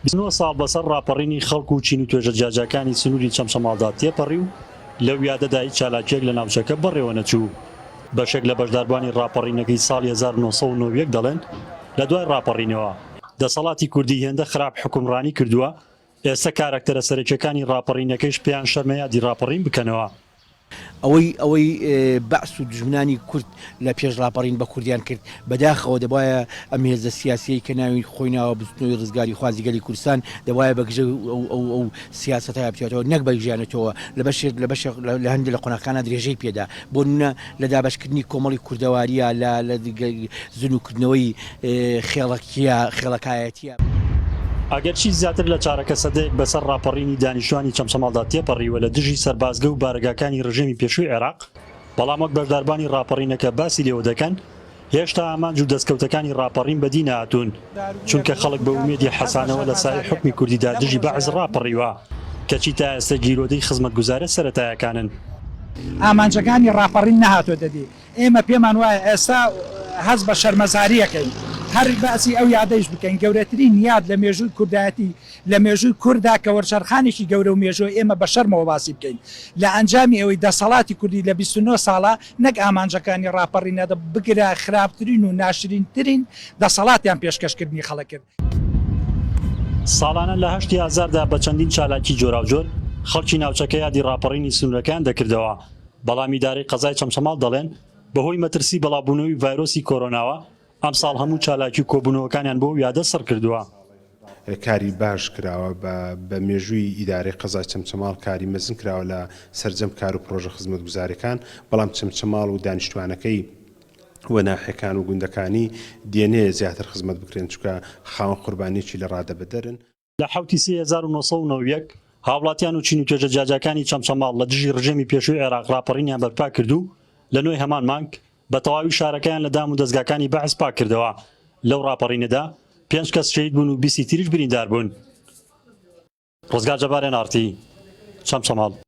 29 ساڵ بەسەر ڕاپەڕینی خەڵک و چین و توێژە جیاجەکانی سنووری چەمشەماڵدا تێپەڕی و لەو یادەدای چالاکیەک لە ناوچەکە بەڕێوە نەچوو. بەشێک لە بەشداربانی ڕاپەڕینەکەی ساڵی 1991 دەڵێن لە دوای ڕاپەڕینەوە دەسەڵاتی کوردی هێندە خراپ حکومڕانی کردووە، ئێستا کارکتەرە سەرەکیەکانی ڕاپەڕینەکەیش پێیان شەرمە یادی ڕاپەڕین بکەنەوە. ئەوەی بەعس و دژمنانی کورد لە پێش ڕاپەڕین بە کوردیان کرد بەداخەوە دەبایە ئەم هێزە سیاسیی کە ناوی خۆی ناوە بستنەوەی ڕزگاری خوازیگەلی کوردستان دەبایە بەگژە ئەو سیاسەتە بچێتەوە نەک بەگژیانێتەوە لە هەندێک لە قۆناغەکانە درێژەی پێدا بۆ نمونە لە دابەشکردنی کۆمەڵی کوردەواریە لە زنوکردنەوەی خێڵەکایەتیە. ئەگەر چی زیاتر لە چارەکە سەدەیەک بەسەر ڕاپەڕینی دانیشتوانی چەمشەماڵدا تێپەڕیوە لە دژی سەربازگە و بارگاکانی ڕژێمی پێشووی عێراق، بەڵام وەک بەشداربانی ڕاپەڕینەکە باسی لێوە دەکەن هێشتا ئامانج و دەستکەوتەکانی ڕاپەڕین بەدی نەهاتوون، چونکە خەڵک بە ئومێدی حەسانەوە لە سای حکمی کوردیدا دژی بەعز ڕاپەڕیوە کەچی تا ئێستا گیرۆدەی خزمەتگوزارە سەرەتایەکانن. ئامانجەکانی ڕاپەڕین نەهاتوە دەدی ئێمە پێمان وایە ئێستا هەز بە شەرمەزاریەکەین، هەر باسی ئەو یادەیش بکەین گەورەترین یاد لە مێژووی کوردایەتی لە مێژووی کووردا کە وەرشەرخانێکی گەورە و مێژووی ئێمە بە شەرمەوە باسی بکەین لە ئەنجامی ئەوەی دەسەڵاتی کوردی لە 29 ساڵە نەک ئامانجەکانی ڕاپەڕینەدە بگرە خراپترین و ناشرینترین دەسەڵاتیان پێشکەشکردنی خەڵک کرد. ساڵانە لە 8,000دا بە چەندین چالاکی جۆراوجۆر خەڵکی ناوچەکە یادی ڕاپەڕینی سنوورەکان دەکردەوە، بەڵام ئیدارەی قەزای چەمشەماڵ دەڵێن بەهۆی مەترسی بەڵاوبوونەوەی ڤایرۆسی کۆرۆناوە ئەم ساڵ هەموو چالاکی و کۆبوونەوەکانیان بۆ یادە سەر کردووە. کاری باش کراوە بە مێژووی ئیدارەی قەزای چەمچەماڵ کاری مەزن کراوە لە سەرجەم کار و پرۆژە خزمەتگوزاریەکان، بەڵام چەمچەماڵ و دانیشتوانەکەی وەناحیەکان و گوندەکانی دێنێ زیاتر خزمەت بکرێن چونکە خاوەن قوربانیەکی لە ڕادەبەدەرن. لە حوتی 1991 هاوڵاتیان و چین و توێژە جیاجەکانی چەمشەماڵ لە دژی ڕژێمی پێشووی عێراق ڕاپەڕینیان بەرپا کردو لە نوێی هەمان مانگ بە تەواوی شارەکەیان لە دام و دەستگاکانی بەعز پاک کردەوە. لەو ڕاپەڕینەدا 5 کەس شەهید بوون و 20 تریش بریندار بوون. ڕزگار جەبارێن ئارتی، چەمشەماڵ.